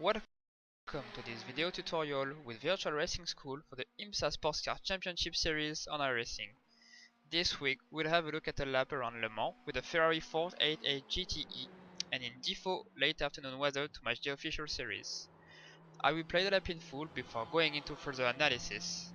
Welcome to this video tutorial with Virtual Racing School for the IMSA Sports Car Championship Series on iRacing. This week we'll have a look at a lap around Le Mans with a Ferrari 488 GTE and in default late afternoon weather to match the official series. I will play the lap in full before going into further analysis.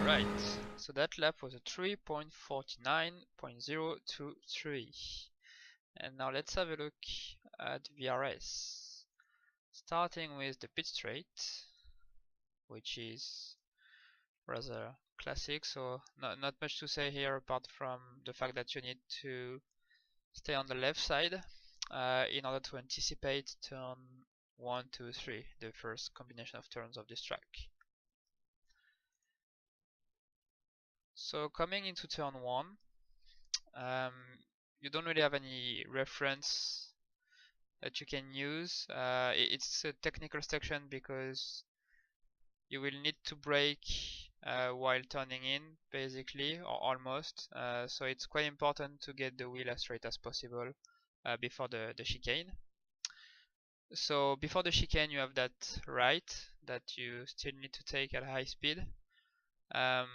Right, so that lap was a 3.49.023. And now let's have a look at VRS. Starting with the pit straight, which is rather classic, so not much to say here apart from the fact that you need to stay on the left side in order to anticipate turn 1, 2, 3, the first combination of turns of this track. So coming into turn 1, you don't really have any reference that you can use. It's a technical section because you will need to brake while turning in, basically, or almost. So it's quite important to get the wheel as straight as possible before the chicane. So before the chicane you have that right that you still need to take at high speed. The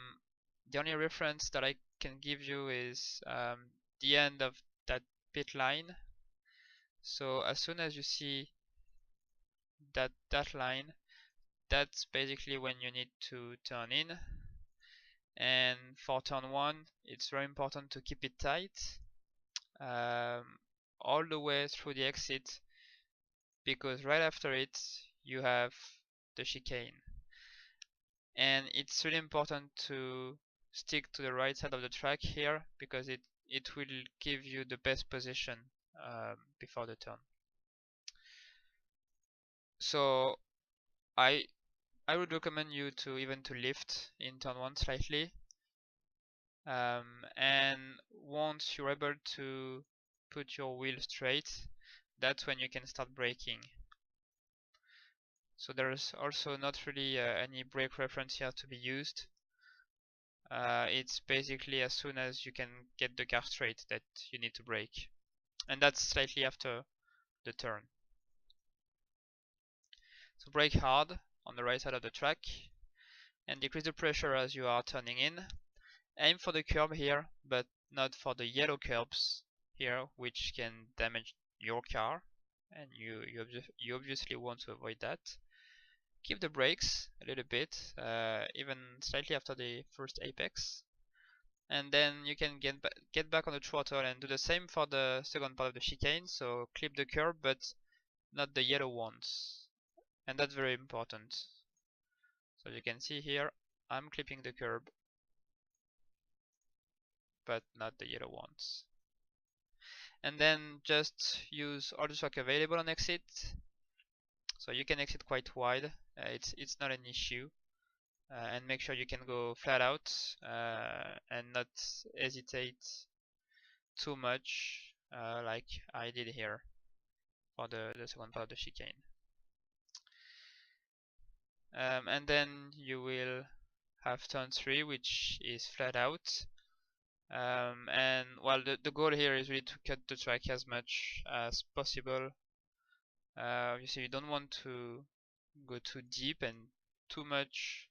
only reference that I can give you is the end of that pit line. So as soon as you see that line, that's basically when you need to turn in. And for turn 1, it's very important to keep it tight all the way through the exit, because right after it you have the chicane. And it's really important to stick to the right side of the track here, because it will give you the best position before the turn. So I would recommend you to lift in turn 1 slightly, and once you're able to put your wheel straight, that's when you can start braking. So there's also not really any brake reference here to be used. It's basically as soon as you can get the car straight that you need to brake, and that's slightly after the turn. So brake hard on the right side of the track and decrease the pressure as you are turning in. Aim for the curb here, but not for the yellow curbs here, which can damage your car, and you obviously want to avoid that. Keep the brakes a little bit, even slightly after the first apex, and then you can get back on the throttle and do the same for the second part of the chicane. So clip the curb, but not the yellow ones, and that's very important. So you can see here, I'm clipping the curb, but not the yellow ones. And then just use all the track available on exit. So you can exit quite wide, it's not an issue. And make sure you can go flat out and not hesitate too much like I did here for the second part of the chicane. And then you will have turn 3, which is flat out. And well, the goal here is really to cut the track as much as possible. You see, you don't want to go too deep and too much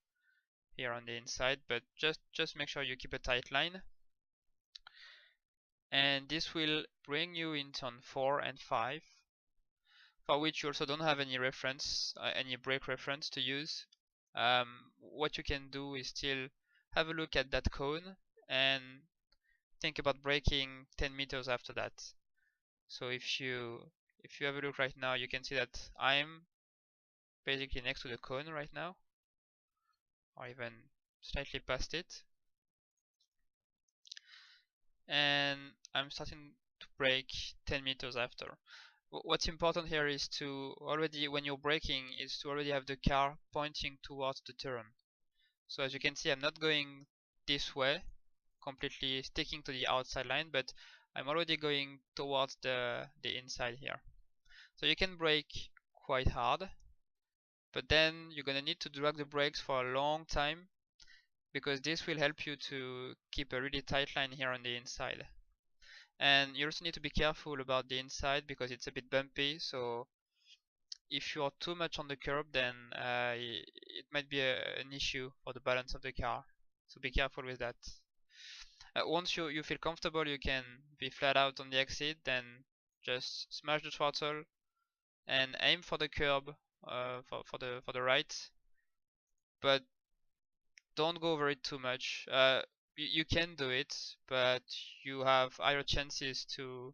here on the inside, but just make sure you keep a tight line. And this will bring you in turn 4 and 5, for which you also don't have any reference, any brake reference to use. What you can do is still have a look at that cone and think about braking 10 meters after that. So if you have a look right now, you can see that I'm basically next to the cone right now, or even slightly past it, and I'm starting to brake 10 meters after. What's important here is to already, when you're braking, is to already have the car pointing towards the turn. So as you can see, I'm not going this way, completely sticking to the outside line, but I'm already going towards the inside here. So you can brake quite hard, but then you're gonna need to drag the brakes for a long time, because this will help you to keep a really tight line here on the inside. And you also need to be careful about the inside because it's a bit bumpy, so if you're too much on the curb, then it might be an issue for the balance of the car. So be careful with that. Once you feel comfortable, you can be flat out on the exit, then just smash the throttle and aim for the curb for the right, but don't go over it too much. You can do it, but you have higher chances to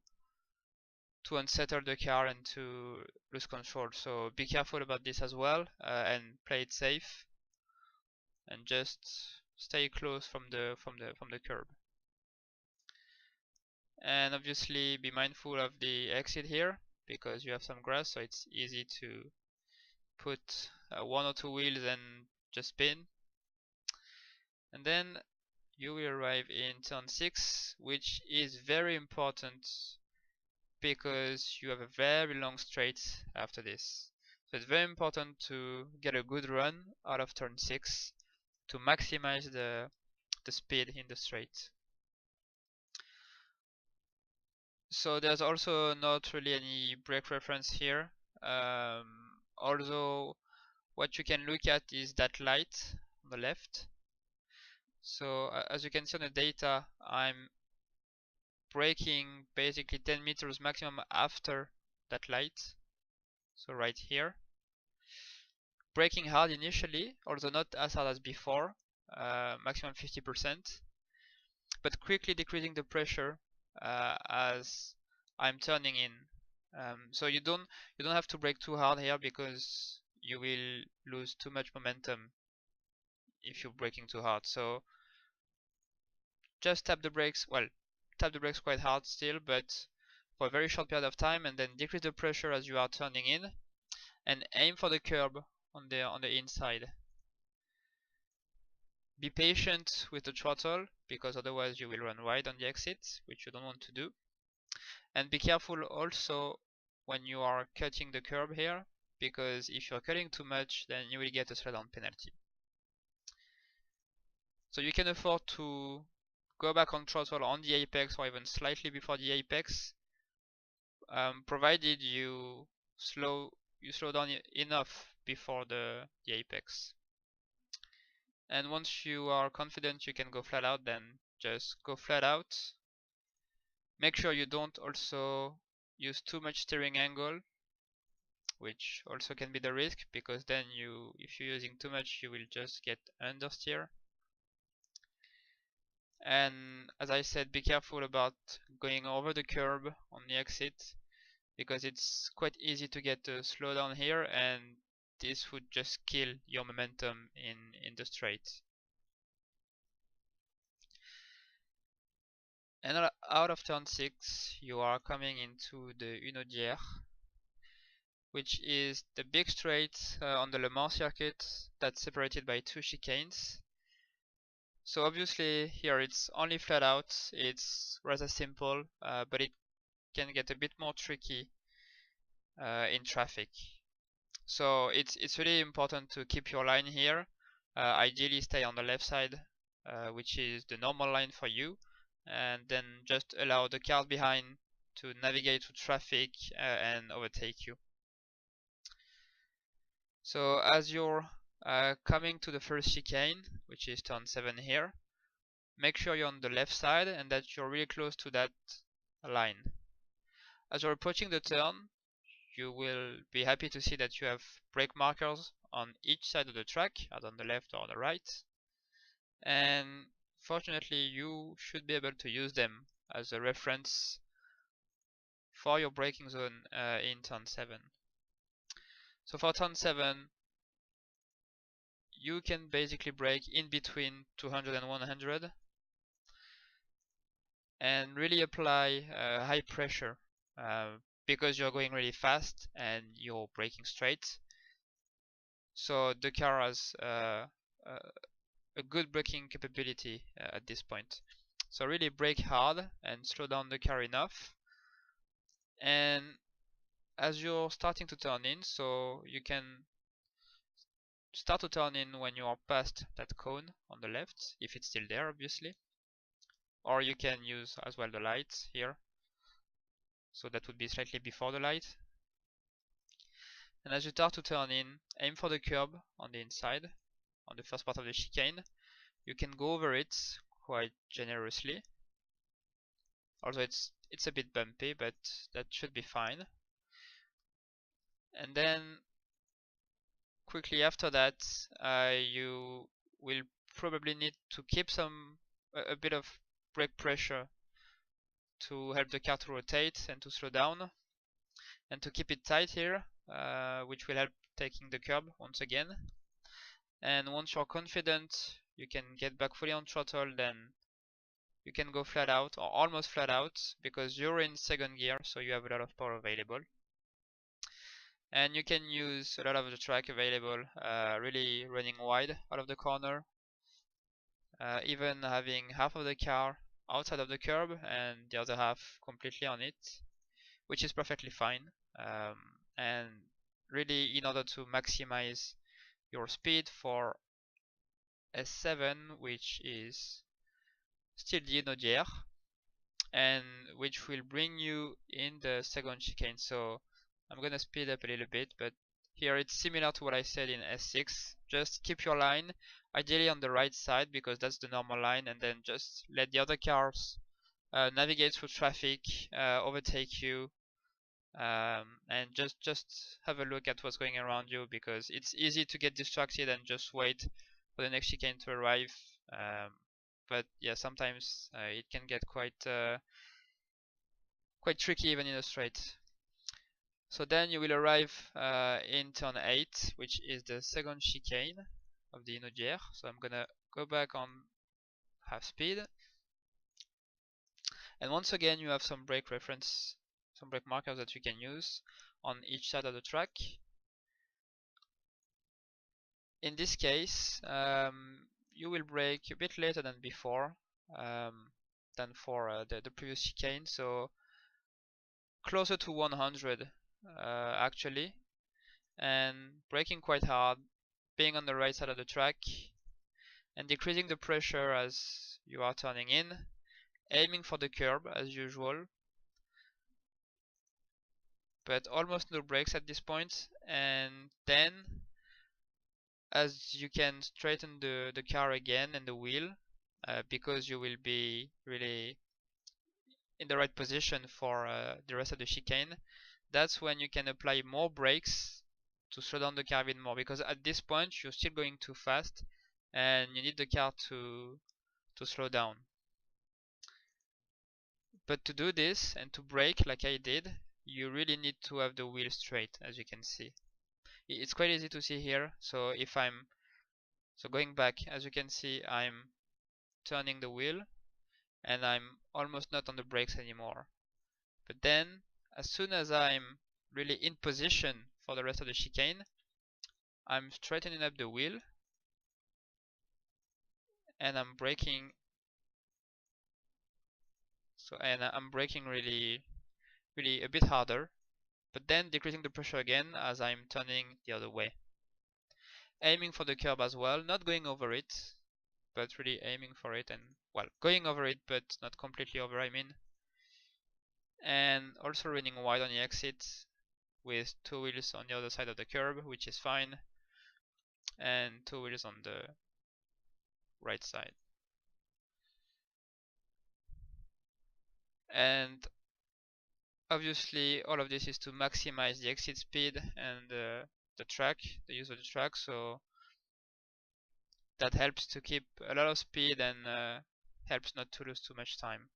unsettle the car and to lose control. So be careful about this as well, and play it safe, and just stay close from the curb. And obviously be mindful of the exit here, because you have some grass, so it's easy to put 1 or 2 wheels and just spin. And then you will arrive in turn 6, which is very important because you have a very long straight after this. So it's very important to get a good run out of turn 6 to maximize the speed in the straight. So there's also not really any brake reference here, although what you can look at is that light on the left. So as you can see on the data, I'm braking basically 10 meters maximum after that light, so right here. Braking hard initially, although not as hard as before, maximum 50%, but quickly decreasing the pressure as I'm turning in. So you don't have to brake too hard here because you will lose too much momentum if you're braking too hard. So just tap the brakes. Well, tap the brakes quite hard still, but for a very short period of time, and then decrease the pressure as you are turning in, and aim for the curb on the inside. Be patient with the throttle because otherwise you will run wide on the exit, which you don't want to do. And be careful also when you are cutting the curb here, because if you're cutting too much, then you will get a slowdown penalty. So you can afford to go back on throttle on the apex or even slightly before the apex, provided you slow down enough before the apex. And once you are confident you can go flat out, then just go flat out. Make sure you don't also use too much steering angle, which also can be the risk, because then if you're using too much you will just get understeer. And as I said, be careful about going over the curb on the exit, because it's quite easy to get a slowdown here, and this would just kill your momentum in the straight. And out of turn 6 you are coming into the Hunaudière, which is the big straight on the Le Mans circuit that's separated by 2 chicanes. So obviously here it's only flat out, it's rather simple, but it can get a bit more tricky in traffic. So it's really important to keep your line here. Ideally stay on the left side, which is the normal line for you, and then just allow the cars behind to navigate through traffic and overtake you. So as you're coming to the first chicane, which is turn 7 here, make sure you're on the left side and that you're really close to that line. As you're approaching the turn, you will be happy to see that you have brake markers on each side of the track, either on the left or on the right. And fortunately, you should be able to use them as a reference for your braking zone in turn 7. So for turn 7, you can basically brake in between 200 and 100 and really apply high pressure because you're going really fast and you're braking straight. So the car has a good braking capability at this point. So really brake hard and slow down the car enough. And as you're starting to turn in, so you can start to turn in when you are past that cone on the left, if it's still there obviously. Or you can use as well the lights here. So that would be slightly before the light. And as you start to turn in, aim for the curb on the inside, on the first part of the chicane. You can go over it quite generously. Although it's a bit bumpy, but that should be fine. And then quickly after that, you will probably need to keep a bit of brake pressure to help the car to rotate and to slow down, and to keep it tight here, which will help taking the curb once again. And once you're confident you can get back fully on throttle, then you can go flat out or almost flat out because you're in second gear, so you have a lot of power available. And you can use a lot of the track available, really running wide out of the corner, even having half of the car outside of the curb and the other half completely on it, which is perfectly fine. And really in order to maximize your speed for S7, which is still the Inaudière, and which will bring you in the second chicane. So I'm gonna speed up a little bit, but here it's similar to what I said in S6. Just keep your line, ideally on the right side because that's the normal line, and then just let the other cars navigate through traffic, overtake you, and just have a look at what's going around you, because it's easy to get distracted and just wait for the next chicane to arrive. But yeah, sometimes it can get quite tricky even in a straight. So then you will arrive in turn 8, which is the second chicane of the Inaudière. So I'm gonna go back on half speed, and once again you have some brake reference, some brake markers that you can use on each side of the track. In this case, you will brake a bit later than before, than for the previous chicane, so closer to 100 actually, and braking quite hard, being on the right side of the track, and decreasing the pressure as you are turning in, aiming for the curb as usual, but almost no brakes at this point. And then as you can straighten the car again and the wheel, because you will be really in the right position for the rest of the chicane, that's when you can apply more brakes to slow down the car even more, because at this point you're still going too fast and you need the car to slow down. But to do this and to brake like I did, you really need to have the wheel straight, as you can see. It's quite easy to see here. So if I'm going back, as you can see, I'm turning the wheel and I'm almost not on the brakes anymore. But then as soon as I'm really in position for the rest of the chicane, I'm straightening up the wheel and I'm braking. And I'm braking really a bit harder, but then decreasing the pressure again as I'm turning the other way. Aiming for the curb as well, not going over it, but really aiming for it, and well, going over it but not completely over, I mean. And also running wide on the exit with two wheels on the other side of the curb, which is fine, and two wheels on the right side. And obviously all of this is to maximize the exit speed and the track, the use of the track, so that helps to keep a lot of speed and helps not to lose too much time.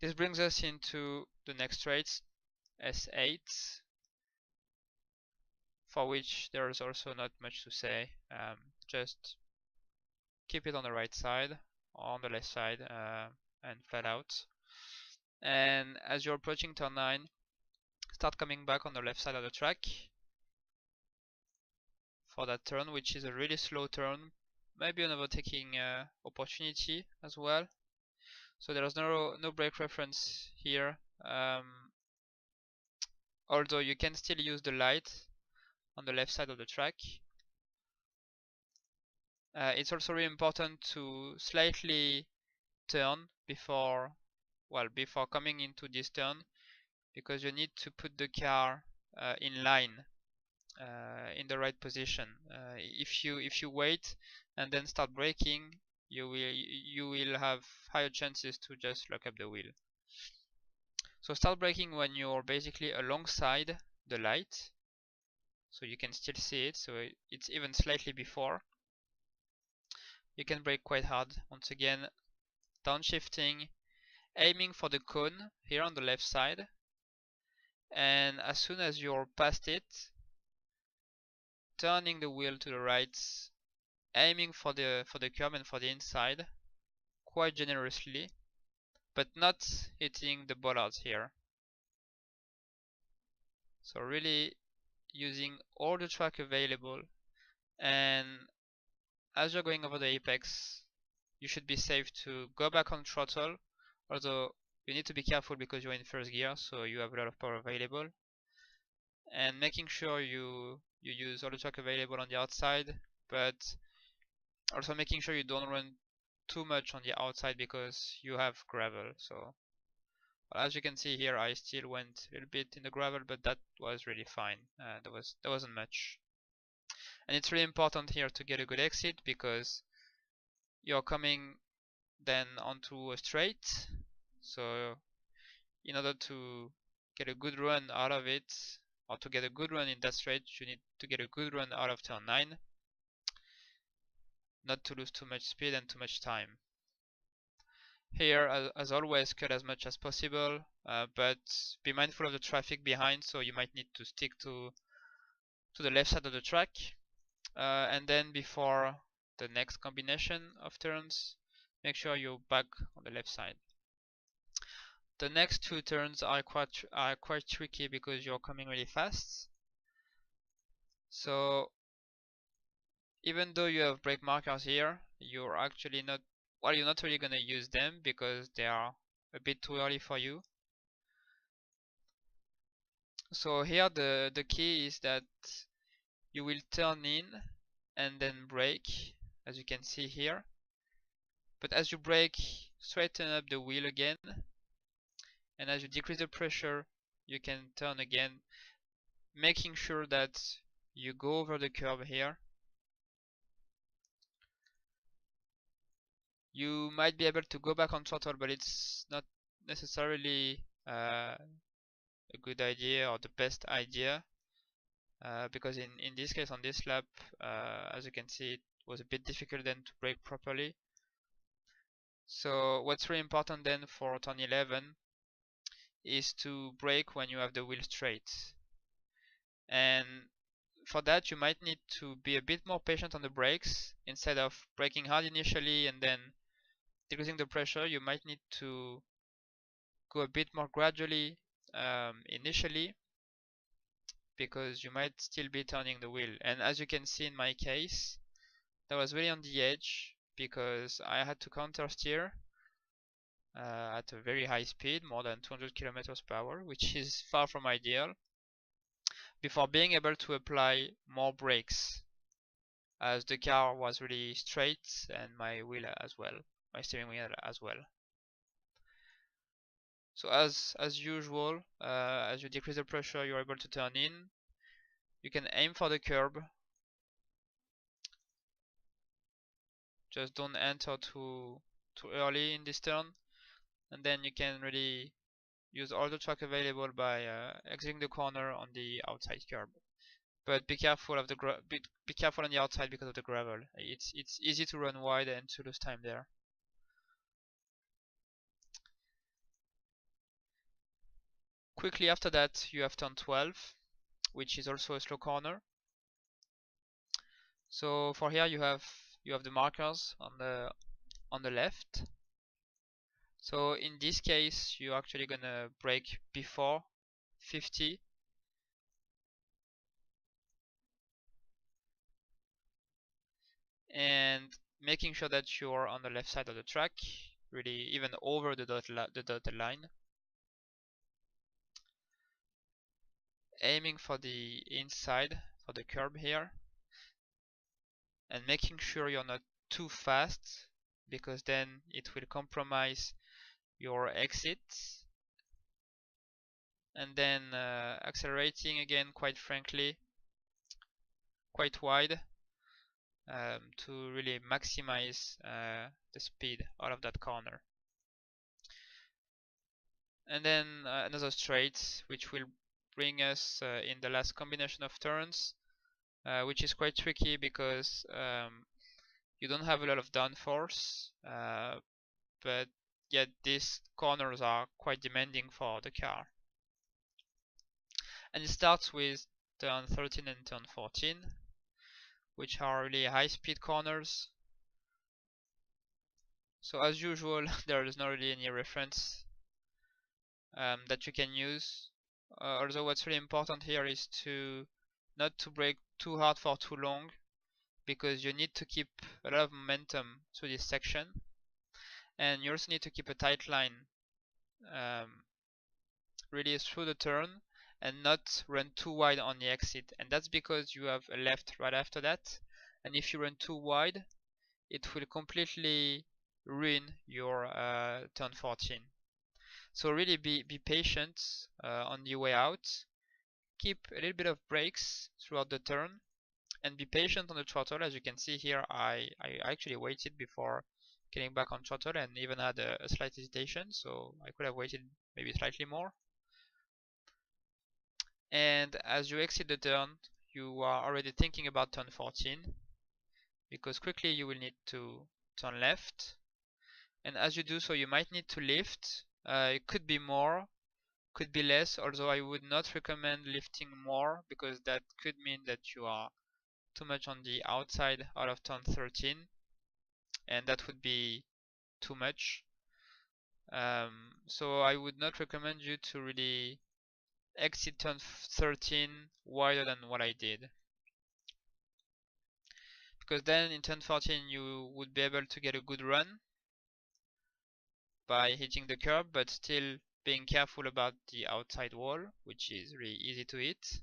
This brings us into the next straight, S8, for which there is also not much to say. Just keep it on the right side or on the left side and flat out. And as you're approaching turn 9, start coming back on the left side of the track for that turn, which is a really slow turn, maybe an overtaking opportunity as well. So there is no brake reference here, although you can still use the light on the left side of the track. It's also really important to slightly turn before coming into this turn, because you need to put the car in line, in the right position. If you wait and then start braking, you will have higher chances to just lock up the wheel. So start braking when you're basically alongside the light, so you can still see it, so it's even slightly before. You can brake quite hard. Once again, downshifting, aiming for the cone here on the left side, and as soon as you're past it, turning the wheel to the right, aiming for the curb and for the inside quite generously, but not hitting the bollards here. So really using all the track available, and as you're going over the apex, you should be safe to go back on throttle, although you need to be careful because you're in first gear, so you have a lot of power available, and making sure you use all the track available on the outside, but Also making sure you don't run too much on the outside because you have gravel. So as you can see here, I still went a little bit in the gravel, but that was really fine. There wasn't much. And it's really important here to get a good exit because you're coming then onto a straight. So in order to get a good run out of it, or to get a good run in that straight, you need to get a good run out of turn 9, not to lose too much speed and too much time. Here, as always, cut as much as possible, but be mindful of the traffic behind, so you might need to stick to the left side of the track. And then before the next combination of turns, make sure you're back on the left side. The next 2 turns are quite tricky because you're coming really fast. So even though you have brake markers here, you're actually not, well, you're not really gonna use them because they are a bit too early for you. So here the key is that you will turn in and then brake, as you can see here. But as you brake, straighten up the wheel again, and as you decrease the pressure, you can turn again, making sure that you go over the curb here. You might be able to go back on throttle, but it's not necessarily a good idea or the best idea, because in this case, on this lap, as you can see, it was a bit difficult then to brake properly. So what's really important then for turn 11 is to brake when you have the wheel straight. And for that you might need to be a bit more patient on the brakes. Instead of braking hard initially and then decreasing the pressure, you might need to go a bit more gradually initially, because you might still be turning the wheel. And as you can see in my case, that was really on the edge because I had to counter steer at a very high speed, more than 200 kilometers per hour, which is far from ideal, before being able to apply more brakes, as the car was really straight and my wheel as well, my steering wheel as well. So as usual, as you decrease the pressure, you're able to turn in. You can aim for the curb. Just don't enter too early in this turn, and then you can really use all the track available by exiting the corner on the outside curb. But be careful of the be careful on the outside because of the gravel. It's easy to run wide and to lose time there. Quickly after that, you have turn 12, which is also a slow corner. So for here you have the markers on the left. So in this case, you're actually gonna brake before 50. And making sure that you're on the left side of the track, really even over the dotted line. Aiming for the inside, for the curb here. And making sure you're not too fast, because then it will compromise your exit. And then accelerating again, quite frankly, quite wide, to really maximize the speed out of that corner. And then another straight, which will bring us in the last combination of turns, which is quite tricky because you don't have a lot of downforce, but yet these corners are quite demanding for the car. And it starts with turn 13 and turn 14, which are really high speed corners. So as usual, there is not really any reference that you can use. Although what's really important here is not to brake too hard for too long, because you need to keep a lot of momentum through this section, and you also need to keep a tight line really through the turn and not run too wide on the exit. And that's because you have a left right after that, and if you run too wide, it will completely ruin your turn 14. So really be patient on the way out. Keep a little bit of brakes throughout the turn and be patient on the throttle. As you can see here, I actually waited before getting back on throttle and even had a slight hesitation, so I could have waited maybe slightly more. And as you exit the turn, you are already thinking about turn 14, because quickly you will need to turn left. And as you do so, you might need to lift. It could be more, could be less, although I would not recommend lifting more, because that could mean that you are too much on the outside out of turn 13, and that would be too much. So I would not recommend you to really exit turn 13 wider than what I did, because then in turn 14 you would be able to get a good run by hitting the curb, but still being careful about the outside wall, which is really easy to hit.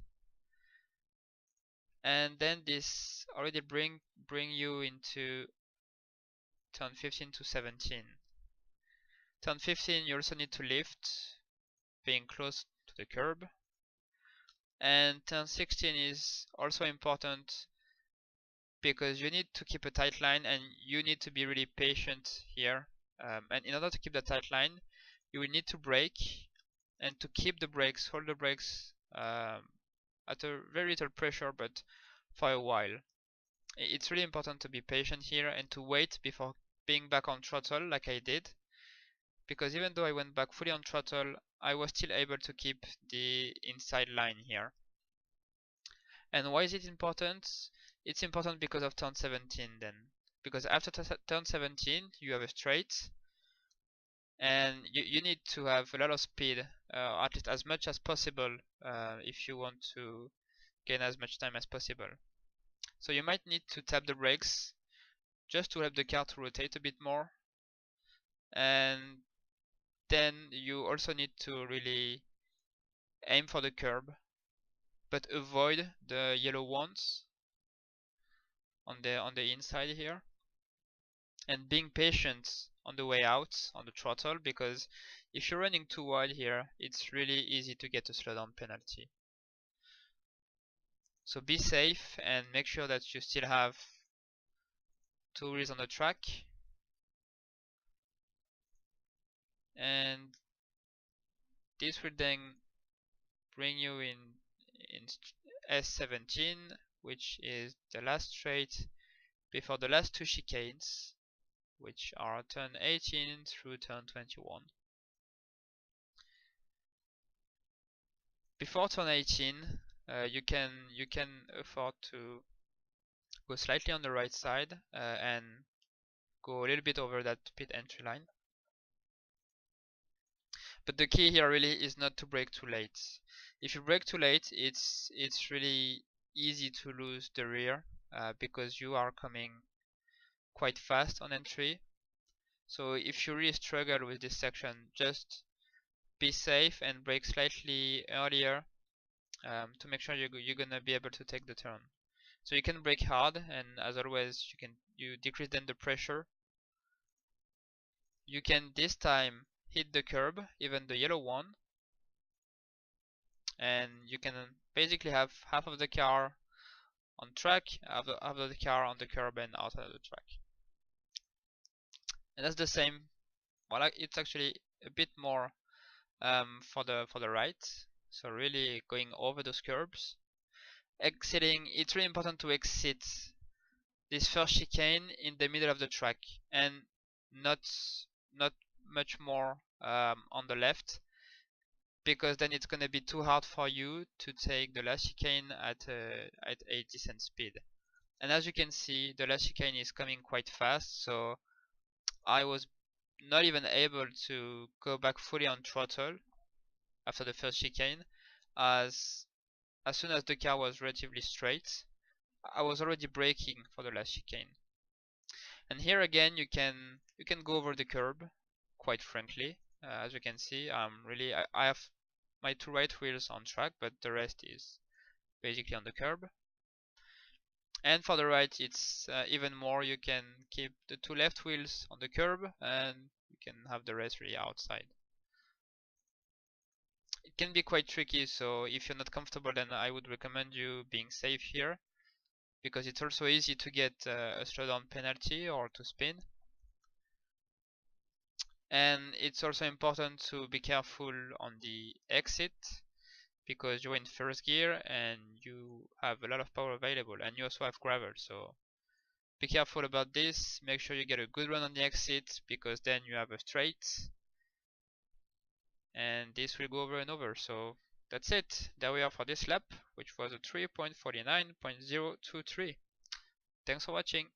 And then this already bring you into turn 15 to 17. Turn 15 you also need to lift, being close to the curb. And turn 16 is also important because you need to keep a tight line and you need to be really patient here. And in order to keep the tight line, you will need to brake, and to keep the brakes, hold the brakes at a very little pressure, but for a while. It's really important to be patient here and to wait before being back on throttle like I did, because even though I went back fully on throttle, I was still able to keep the inside line here. And why is it important? It's important because of turn 17 then. Because after turn 17 you have a straight, and you need to have a lot of speed, at least as much as possible, if you want to gain as much time as possible. So you might need to tap the brakes just to help the car to rotate a bit more. And then you also need to really aim for the curb, but avoid the yellow ones on the inside here, and being patient on the way out on the throttle, because if you're running too wide here, it's really easy to get a slowdown penalty. So be safe and make sure that you still have two wheels on the track. And this will then bring you in S17, which is the last straight before the last two chicanes, which are turn 18 through turn 21. Before turn 18, you can afford to go slightly on the right side and go a little bit over that pit entry line. But the key here really is not to brake too late. If you brake too late, it's really easy to lose the rear because you are coming quite fast on entry. So if you really struggle with this section, just be safe and brake slightly earlier to make sure you're gonna be able to take the turn. So you can brake hard, and as always, you decrease then the pressure. You can this time hit the curb, even the yellow one, and you can basically have half of the car on track, half of the car on the curb and outside of the track. And that's the same. Well, it's actually a bit more for the right. So really going over those curbs. Exiting, it's really important to exit this first chicane in the middle of the track and not much more on the left, because then it's gonna be too hard for you to take the last chicane at a decent speed. And as you can see, the last chicane is coming quite fast, so I was not even able to go back fully on throttle after the first chicane, as soon as the car was relatively straight, I was already braking for the last chicane. And here again, you can go over the curb, quite frankly. As you can see, I have my two right wheels on track, but the rest is basically on the curb. And for the right, it's even more. You can keep the two left wheels on the curb and you can have the rest really outside. It can be quite tricky, so if you're not comfortable, then I would recommend you being safe here, because it's also easy to get a slowdown penalty or to spin. And it's also important to be careful on the exit, because you're in first gear and you have a lot of power available, and you also have gravel, so be careful about this. Make sure you get a good run on the exit, because then you have a straight and this will go over and over. So that's it. There we are for this lap, which was a 3.49.023. Thanks for watching.